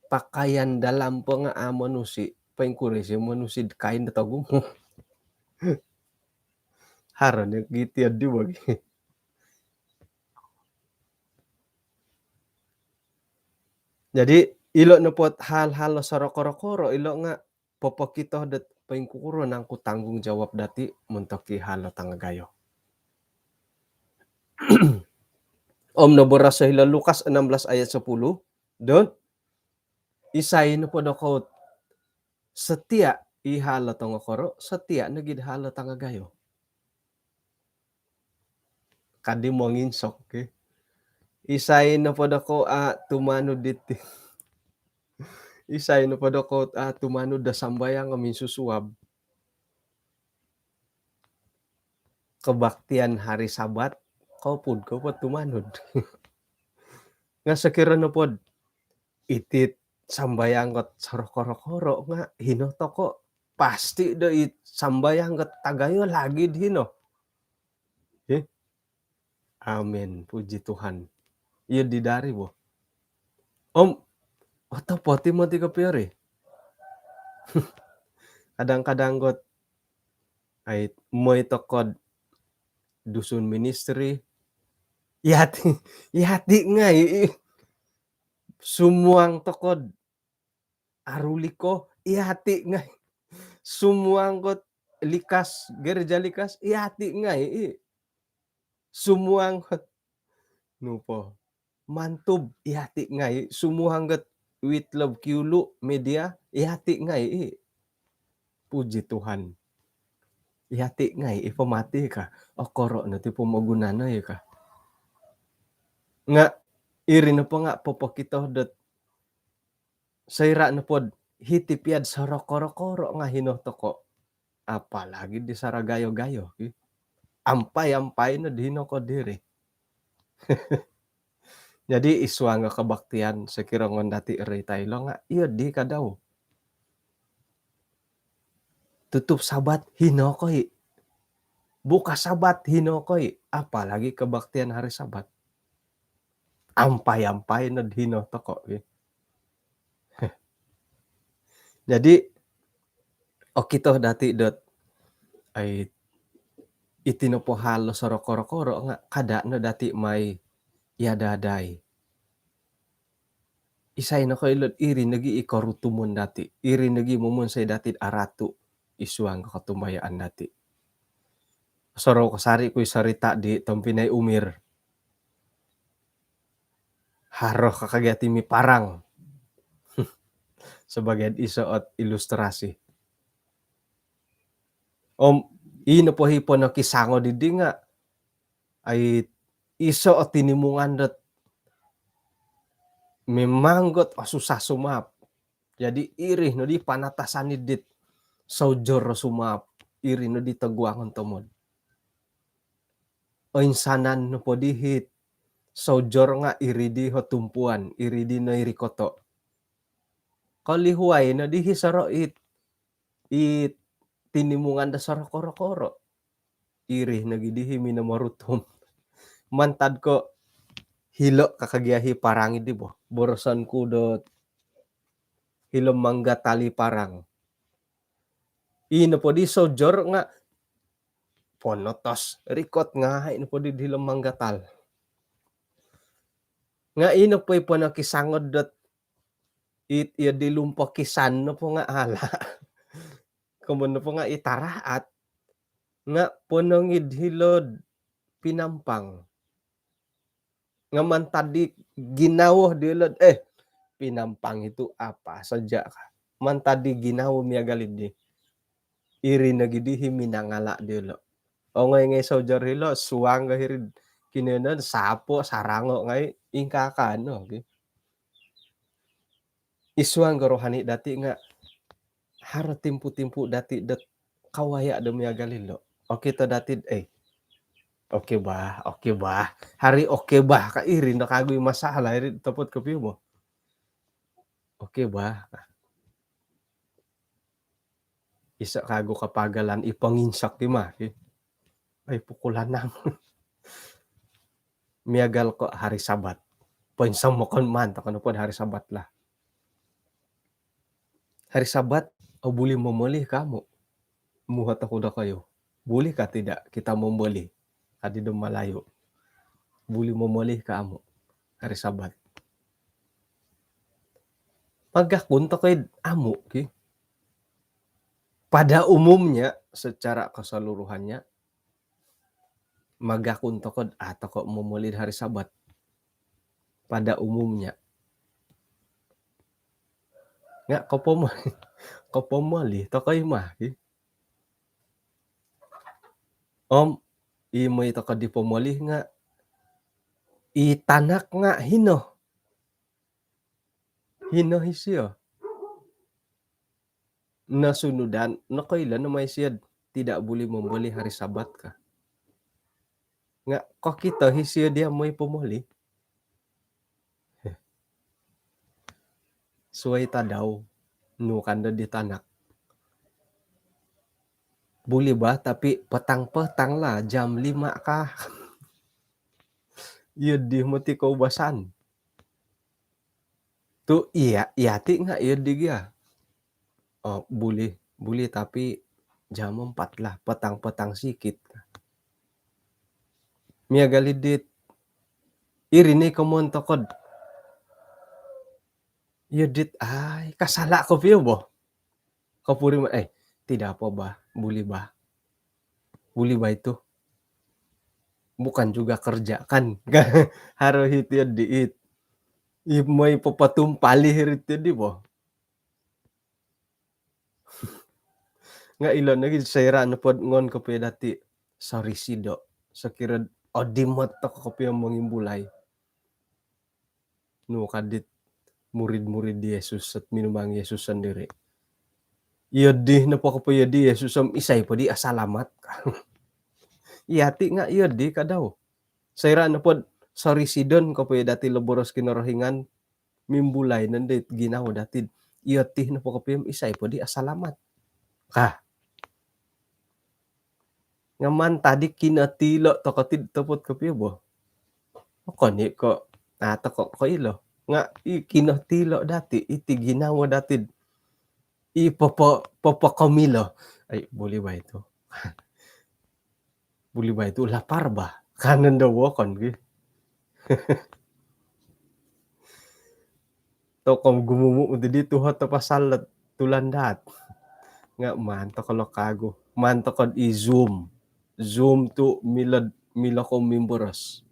pakaian dalam po nga amo nusi paingkurisi mo nusi kain na tago mo. Haron yung gitiad di wag. Jadi ilo na po hal-hal sorokoro-koro ilo nga popokito dat paingkukuro nang kutanggung jawab dati muntok halo tangagayo. Om nabura sa hila Lukas 16 ayat 10 don isay na po dako setia ihalo tangokoro setia nagid halo tangagayo. Kadi mo nginsok okay? Isay na po dako tumano diti. Isay na po dako tumano da sambayang amin susuwab. Kebaktian hari Sabat kau pud ko po tumanod. Nga sakira na pod itit sambayanggot sorok-koro-koro nga hino toko pasti dei sambayanggot tagayo lagi hino. Eh, amin, puji Tuhan. Ieu didari boh. Om, oto poti mo ti kapiori. Kadang-kadang got ay moy tokod dusun ministry. Ihati nga sumuang tokod aruliko ihati nga sumuang got likas gereja likas ihati nga sumuang got nupo mantub ihati nga sumuang got with love kiulu media ihati nga puji Tuhan. Ihati nga ipamati ka okoro na ti pumagunana ka. Nga iri na po nga popokito dot sayra na pod hitipiad sorok-koro-koro nga hinotoko. Apalagi di saragayo-gayo. Ampay-ampay na dino ko diri. Jadi iswa nga kabaktian sa kirongon dati eri tayo nga iyo di ka daw. Tutup sabat hinokoy. Buka sabat hinokoy. Apalagi kabaktian hari sabat. Ampay-ampay na hinotoko. Jadi okito dati dot ay itinopohalo sorok-koro-koro nga kada na dati may yadaday. Isay na ko ilod iri nagi ikorutumon dati. Iri nagi mumunsay dati aratu isuang katumayaan dati. Soro kasari ko'y sarita di tampinay umir. Haro kakagati mi parang. Sebagai iso at ilustrasi. Om ino po hipon na kisango didi nga ay iso at tinimungan dot memanggot o susah sumap. Jadi iri no di panatasan dit saujor sumap iri no di taguangon tomod. O insanan no po dihit saujor nga iri di hotumpuan iri di no iri koto. Kalihuay na dihi saro it tinimungan da saro koro-koro. Iri nagidihi minamarutom. Mantad ko hilo kakagiahi parang di bo. Borosan ko dot hilo mangga tali parang. Ino po di sojor nga ponotos rikot nga ino po di hilo mangga tal. Nga ino po nakisangod dot iya di lumpo kisan no po nga ala. Kumun po nga itaraat nga ponongid hilod pinampang. Nga mantadi ginawo dilod pinampang itu apa saja ka. Mantadi ginawo miya galid di. Iri nagidihi minangala dilo. O ngay saujor hilo suwang gahirid kinenon sapo sarango ngay ingkaka no. Okay? Isuang rohani dati nga haro timpu-timpu dati dat kawaya do miya galilo. Okay to dati okay ba? Hari okay ba? Kairi nakagoy masalah iri tapot kapiyo mo. Okay ba? Isa kago kapagalan ipanginsak di ma. Ay pukulan nang. Miyagal ko hari sabat. Poinsang mo kon man takano po hari sabat lah. Hari sabat o boleh memilih kamu. Muhat ako na kayo. Boleh ka tidak kita memilih? Adi do malayo. Boleh memilih kamu hari sabat. Pagkakunta kay amo ki. Pada umumnya secara keseluruhannya magakunta ko atau kok memilih hari sabat. Pada umumnya. Nga kopomali to kay mah. Om imo ito ka di pomolih nga itanak nga hino hisyo nasunudan no kailan na may siyad tidak boleh membeli hari sabat ka nga kok kita hisyo dia may pomoli suway ta daw, nu kanda di tanak. Boleh ba tapi petang-petang lah jam 5 kah. Ieu di mah ti kaubasan. Tuh iya iati nga ieu di gia. Oh, boleh, boleh tapi jam 4 lah, petang-petang sikit. Mia galidit iri ni komon tokod. Ieu dit ay kasala ko piyo boh. Kapuri man tidak apa bah, boleh bah. Boleh bah itu. Bukan juga kerja kan. Harus itu diit. May papatumpali hirito di boh. Nga ilon lagi sayra na pod ngon ko pe dati sorry sido. Sakira odimot to ko pe mangimbulay. Nu kadit murid-murid Yesus at minumang Yesus sendiri. Iodi na po ko pe di Yesus am isay po di asalamat. Iyati nga iodi kadaw. Sayra na pod sorry sidon ko pe dati loboros kinorohingan mimbulay nandit ginaw dati. Ioti na po ko pe isay po di asalamat. Kah ngaman tadi kinatilo to katid tapot kapiyo bo. Kani ko ata ko ilo nga kinatilo dati iti ginawa dati ipapakamilo. Ay boleh ba itu? Boleh ba itu lapar ba? Kanan daw kon gi. To kom gumumu di tuho to pasalat tulandat. Nga man to kalo kago. Man to kon i-zoom. Zoom to mila ko mimboros.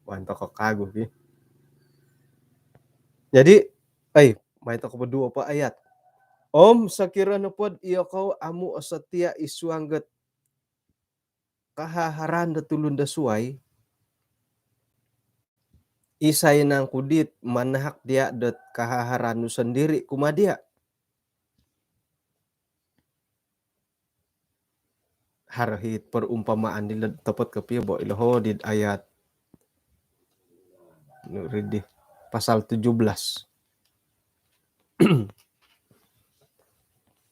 Man to ko kago gi. Jadi may to ko dua pa ayat. Om sakira na pod iyo ko amu asatia isuangget kahaharan da tulun da suay. Isay nang kudit manahak dia dat kahaharan nu sendiri kumadia. Harhit perumpamaan nila tepat kapiyo bo iloho di ayat ridih pasal 17.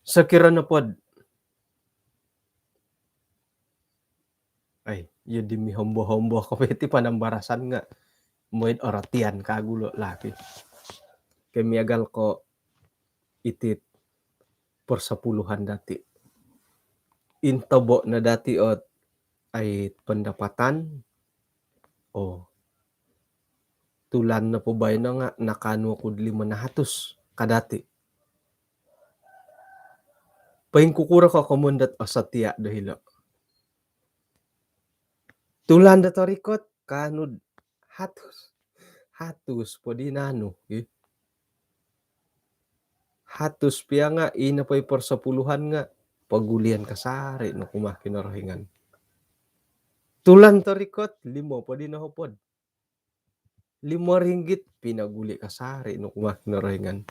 Sakira na pod ieu dimi hombo-hombo ko iti panambarasan nga moid oratian kagulo laki. Kemiagal ko itit persepuluhan dati. Intobo na dati ot ay pendapatan tulan na po ba na nga nakano ko 500 kadati. Paingkukura ko kumundat asatia dahilo. Tulan da torikot kanud hatus po di nano. Hatus piya nga ina pa'y persepuluhan nga pagulian kasari no kumakinarahingan. Tulan torikot 5 po di nahupod. 5 ringgit pinaguli kasari no kumakinarahingan.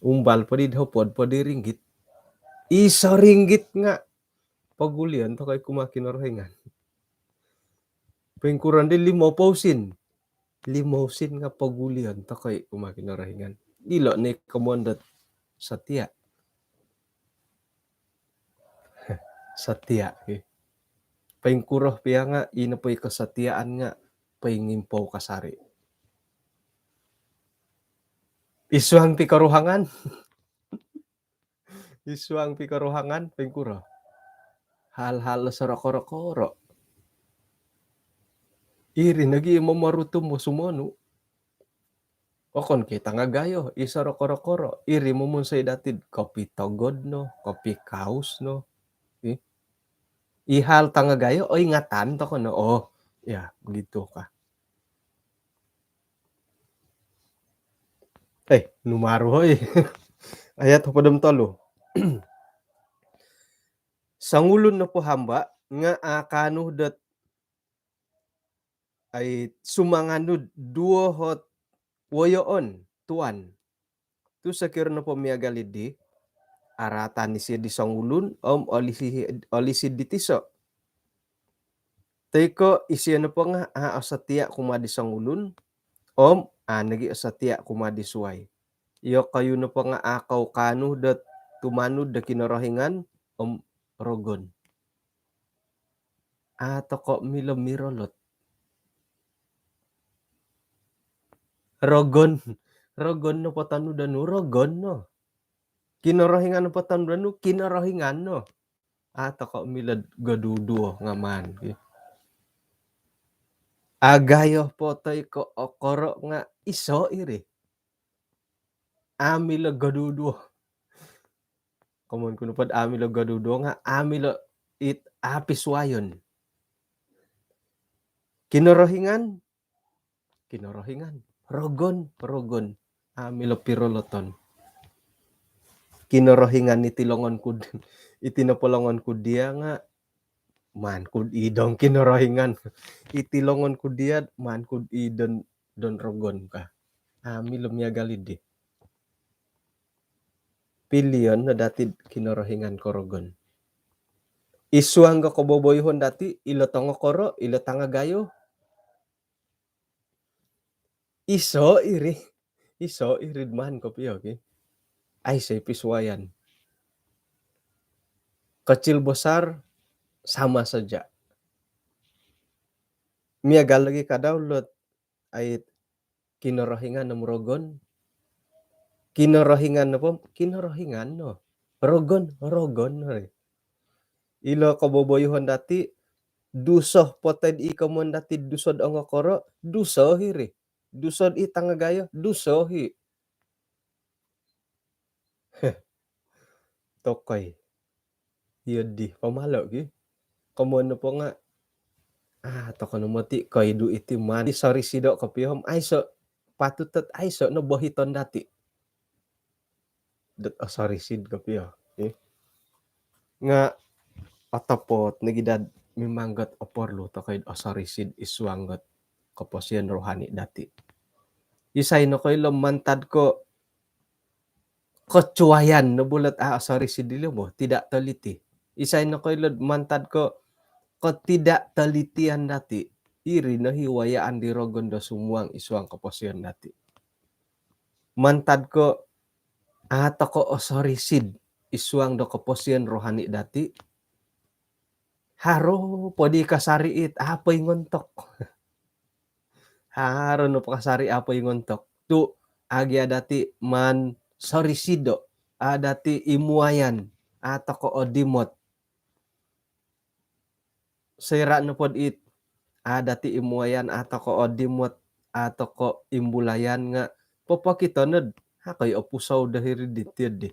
Umbal po di nahupod po di ringgit. 1 ringgit nga pagulian to kay kumakinarahingan. Pengkuran di 5 pausin. 5 sin nga pagulian to kay kumakinarahingan. Ilo ni komondat satia. Satia. Paingkuroh piya nga ina po'y kasatiaan nga paingimpaw kasari. Isuang pikaruhangan. Isuang pikaruhangan paingkuroh. Hal-hal sarakoro-koro. Iri nagi mamaruto mo sumano. Okon kita nga gayo isarokoro-koro. Iri mo mun say datid kopi togod no, kopi kaus no. Ihal tanga gayo o ingatan to ko no. Begitu ka. Numaro hoy. Ayat padam tolo. Sangulun na po hamba nga akano dat ay sumanganud duo hot woyoon tuan. Tu sakir na po miagalidi aratan ni siya di sangulun olisi ditiso. Teko isiya na po nga asatia kumadi sangulun nagi asatia kumadi suway. Iyo kayo na pa nga akaw kano dat tumanud da kinorohingan rogon. Toko mirolot. Rogon. Rogon no patanu danu rogon no. Kinorohingan no patanu danu kinorohingan no. Toko milad gadudo ngaman. Agayo potoy ko okoro nga iso iri. Amilo gadudo. Komon kuno pad amilo gadudo nga amilo it apiswayon. Kinorohingan. Rogon. Amilo piroloton. Kinorohingan itilongon kud itinapolongon kud dia nga man kud idong kinorohingan. Itilongon kud dia man kud idon don rogon ka. Amilo miagalid di. Pilion na dati kinorohingan ko rogon. Isuang ko boboyhon dati ilotongo koro ilotanga gayo. Iso irid man ko piyo ay say piswayan. Kecil besar sama saja. Miagal lagi kadawlot ay kinorohingan ng rogon. Kinorohingan na po, kinorohingan no. Rogon no. Ilo kaboboyhon dati dusoh poted ikamon dati dusod ang koro duso hiri. Dusod itangagayo dusohi. Tokoy. Yodi pamalo gi. Kamono po nga toko no mati koy du iti man. Sorry sido kapihom ay so patutot ay so no bohiton dati. Sorry sid kapiyo. Nga atapot nagidad mimanggot oporlo to kay sorry sid iswanggot kaposian rohani dati. Isay no koy lomantad ko kotsuayan no bulat sorry sid dilo mo tidak teliti. Isay no koy mantad ko tidak telitian dati. Iri no hiwayaan di rogon do sumuang iswang kaposian dati. Mantad ko toko sorry sid iswang do kaposian rohani dati. Haro podi kasariit apay ngontok. Haro no pakasari apay ngontok. Tu agya dati man sorry sido dati imuayan toko odimot. Sira no pod it dati imuayan toko odimot toko imbulayan nga popakitonod hakay opusaw dahiri ditid di.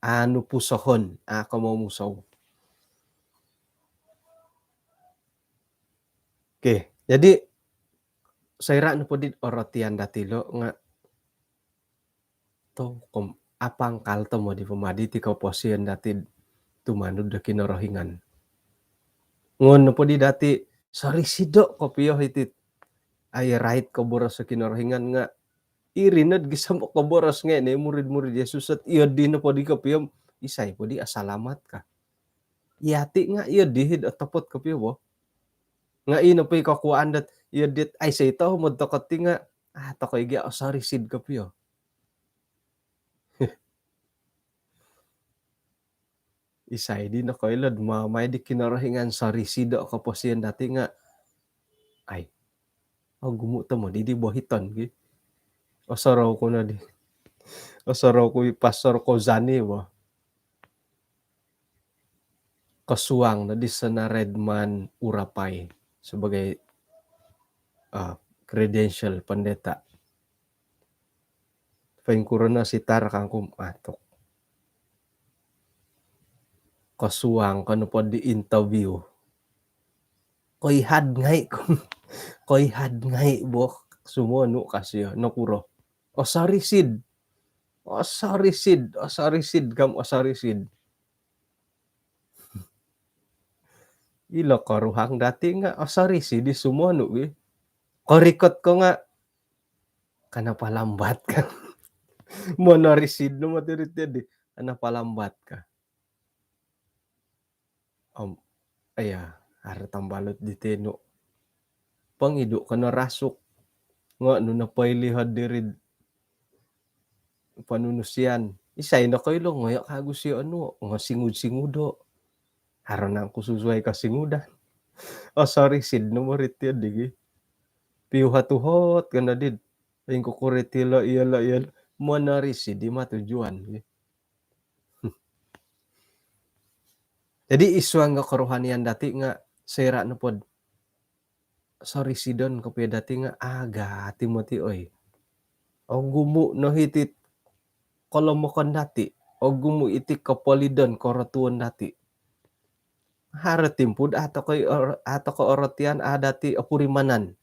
Ano pusohon kamamusaw. Jadi saya no po dit orotian datilo nga to apang kalto mo di pumadi ti kaposian dati tumanud da kinorohingan. Ngon no po di dati sorry sido kopiyo hitit ay right ko boros sa kinorohingan nga irinad gisam ko boros nga ne murid-murid Jesus at iyo di no po di kopiyo isay po di asalamat ka. Yati nga iyo dihid atapot kopiyo bo. Nga ino pa ikakuan dat iyo dit ay say ito humudtokot ti nga tokoy gya sorry sid kopiyo. Isay di na koy lod mamay di kinorohingan sorry sido kaposian dati nga ay gumuto mo di bohiton gi. Osaraw ko na di. Osaraw ko pastor ko zani mo. Kasuang na di sana Redman Urapay sebagai credential pendeta. Pengkuro na sitar kang kumatok. Kasuang kano po di interview. Koy had ngay bo sumuno kasi nakuro. Sorry sid kam sorry sid. Ilo karuhang dati nga sorry sid di sumuno gi. Korikot ko nga kanapa lambat ka. Monorisid no matiritid di. Kanapa lambat ka. Haratang balot di teno. Pangido ka na rasok. Nga no napailihad dirid panunusian. Isay na kayo lang ngaya kago si ano, nga singud-singudo. Haron na ako susuway ka singudan. Oh, sorry, sid no mo rit yun, digi. Piuhat-tuhot ka na din. Ayun ko kuritila iyala iyala. Manari sid, di matujuan. Jadi iswang nga karohanian dati nga sera na pod. Sorry sidon kapya dati nga aga Timothy oy. O gumu no hitit kolomokan dati. O gumu iti kapolidon koratuan dati. Haratim pud ato ko orotian dati apurimanan.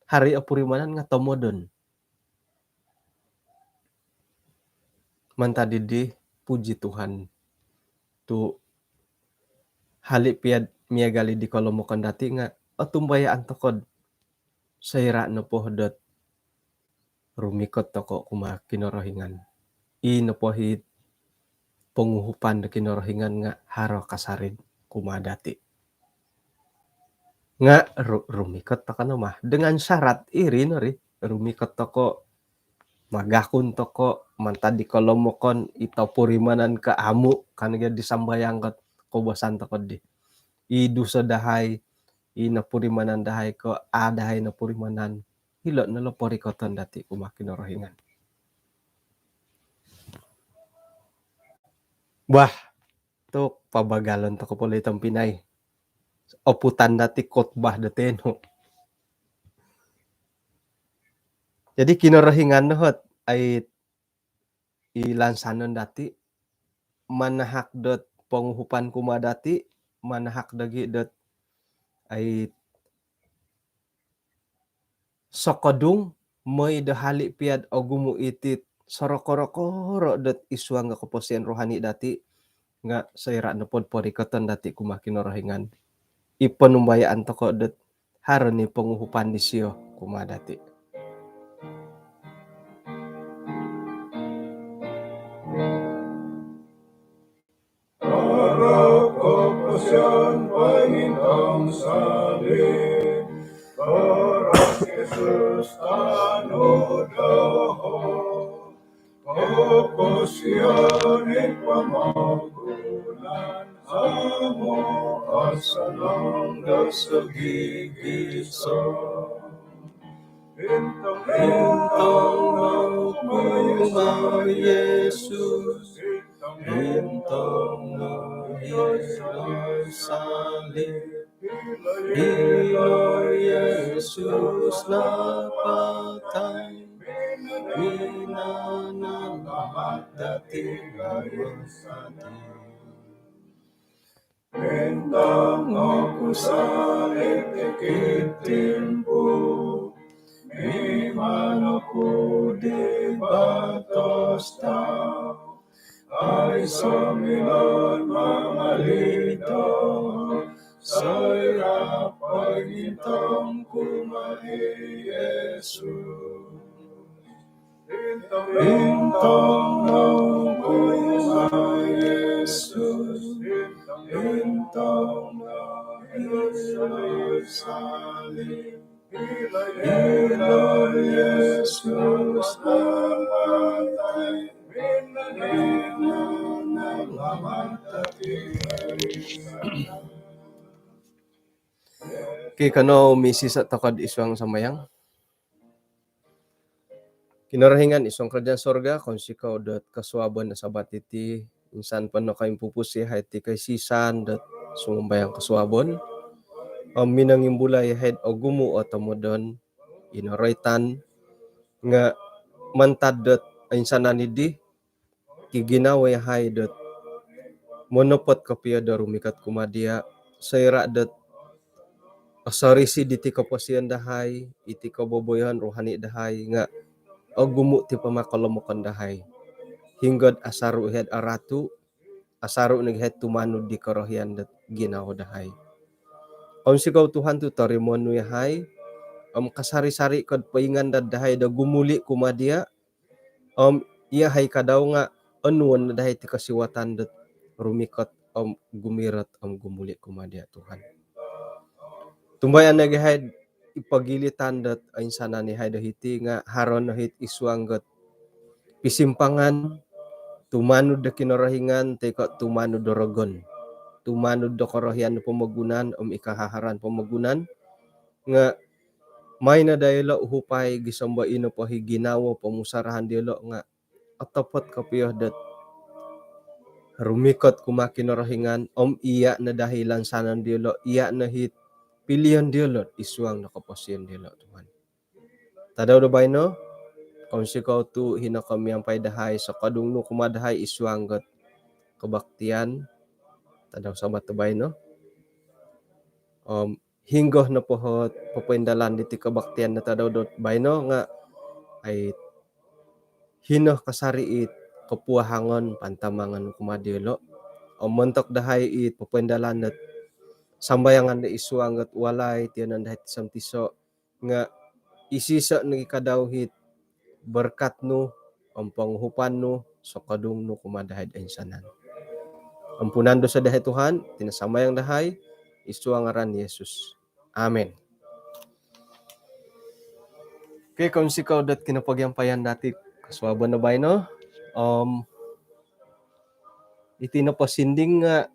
Hari apurimanan nga tomodon. Mantadidi puji Tuhan. Tu hali piad miagali di kolomokan dati nga atumbayaan tokod. Sayra no pohdot rumikot toko kuma kinorohingan. No pohit penguhupan da kinorohingan nga haro kasarid kuma dati. Nga rumikot toko no mah. Dengan syarat iri no ri. Rumikot toko magakun toko mantad di kolomokon itaw purimanan ka amu kanaga disambayangkat kobasan toko di. Idu sa dahay napurimanan dahay ko dahay napurimanan hilot na lo porikoton dati kuma kinorohingan. Wah, to pabagalon to ko pala itong Pinay. Oputan dati kotbah dati no. Jadi kinorohingan no hot ay ilansanon dati manahak dot penguhupan kuma dati manahak dagi dot ay sokodung moy dahali piad ogumu itit sorokoro-koro dot iswang nga kaposian rohani dati nga sayra na pod porikoton dati kuma kinorohingan. Ipanumbayaan to ko dot haron ni penguhupan di siyo kuma dati. Pasyan Panginoong salib, Parang Jesus tanudaho, Kapasyan ipamagulan, Amo asanang dasagigiso. Bintang na kuma Jesus, Bintang na Hilay salib, Hilay Jesus na patay, Minanalamat dating ayosati. Bintang ako sa ikitimpo, May manako di batos tao, ay sa milan mamalito, sa'y rapagintang kumahi Jesus. Bintang ng kumahi Jesus, Bintang ng Hilay salib, Hilay Jesus na patay, Kay kano misis at takad iswang samayang. Kinarahingan iswang kadyan sorga kung sikaw dat kaswaban na sabat iti insan pa no kayong pupusi ti kay sisan dat sumambayang kaswabon. Minanging bulay head o gumu o tamodon inoroitan nga mantad dat insan nanidi kiginaway hay dat monopot kapya da rumikat kumadia sayra dat asarisi diti kaposian dahay iti kaboboyan rohani dahay nga gumu ti pamakalomokan dahay hinggod asaru head aratu asaru naghead tumanud di karohian dat ginaw dahay sikaw Tuhan tu tarimon yahay kasari-sari kad paingan dahay da gumuli kumadia iya hay kadaw nga anuan na dahay ti kasiwatan dat rumikot gumirat gumuli kumadia Tuhan. Tumbayan nagahead ipagilitan dat insan ni hay dahiti nga haron na hit iswang gat pisimpangan tumanud da kinorohingan teko tumanud dorogon. Tumanud da korohian pamagunan ikahaharan pamagunan nga may na daylo uhupay gisamba ino po higinawo pamusarahan dilo nga atapot kapiyo dat rumikot kumakinorohingan iya na dahilan sanan dilo iya na hit pilihan dilo isuang nakaposyon dilo Tuhan. Tadaw da bay no? Kung sikaw tu hinakam yang paydahay sa kadungno kumadahay isuang gat kabaktian tadaw sabat bay no? Hinggoh na pohot papuendalan diti kabaktian na tadaw dot bay no nga ay hinoh kasariit kapuahangon pantamangan kumadilo mentok dahay it papuendalan at sambayangan na isuang at walay tiyanan dahay tisamtiso nga isisa nagi kadawhit berkat no ang panghupan no sa kadungno kumadahay insanan. Ampunando sa dahay Tuhan tinasamayang dahay isuang ngaran ni Jesus. Amen. Okay, kung sikaw dat kinapagyampayan dati kaswaban na bay no? Iti napasinding nga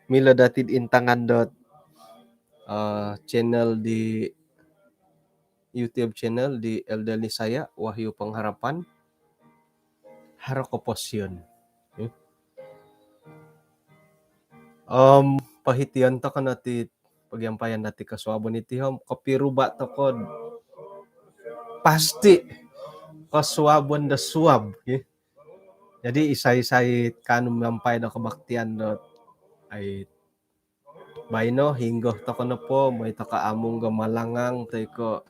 mila datid intangan dot channel di YouTube channel di Eldel ni saya Wahyu Pengharapan harakoposyon. Pahitian ta kanati pagyampayan dati kaswabon iti kapiruba ta kod pasti kaswabon da suwab. Jadi isay-isay kanum yampay da kabaktian dot ay bayno hinggoh ta kono po may takaamong gamalangang tay ko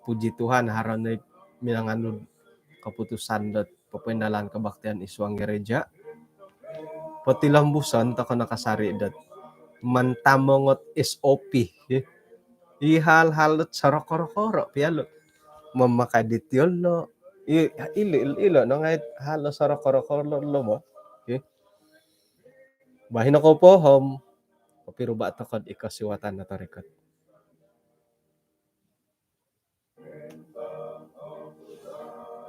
puji Tuhan haranay minanganud kaputusan dot papuendalan kabaktian isuang gereja patilambusan ta kono kasari dot mantamongot SOP ihal-halot sarokoro-koro pialo mamakadityol no ilo no ngay halo sarokoro-koro lo mo bahin ako po kapiruba ta kod ikasiwatan na tarekat